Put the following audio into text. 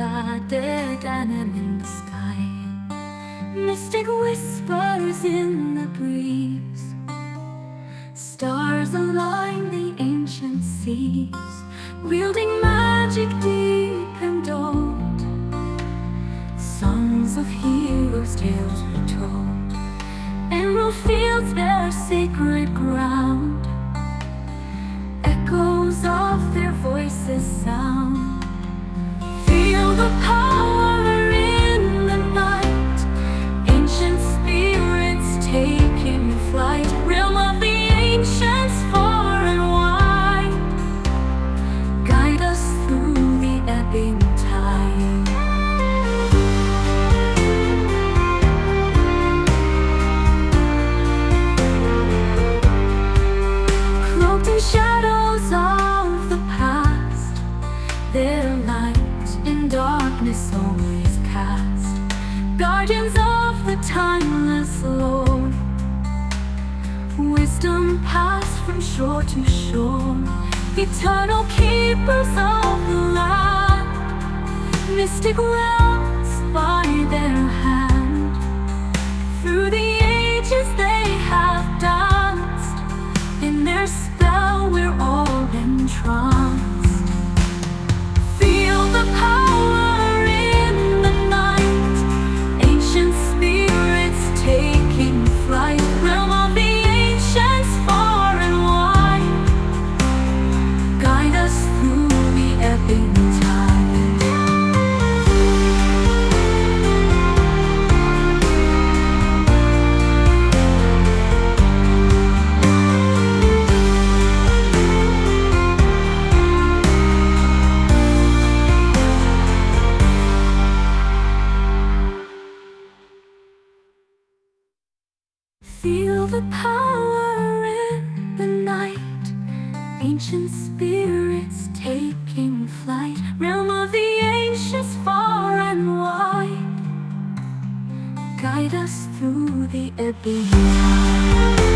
Tuatha Dé Danann in the sky. Mystic whispers in the breeze. Stars align the ancient seas, wielding magic deep and old. Songs of heroes' tales were told. Emerald fields their sacred ground. Echoes of their voices sound. Feel the power in the night. Ancient spirits taking flight. Realm of the ancients far and wide. Guide us through the ebbing tide. Cloaked in shadows of the past, their light in darkness always cast. Guardians of the timeless lore. Wisdom passed from shore to shore. Eternal keepers of the land. Mystic realms by their hand. Through the ages they have danced. In their spell we're all entranced. Feel the power in the night. Ancient spirits taking flight. Realm of the ancients far and wide. Guide us through the ebbing tide. Feel the power in the night. Ancient spirits taking flight. Realm of the ancients far and wide. Guide us through the ebbing tide.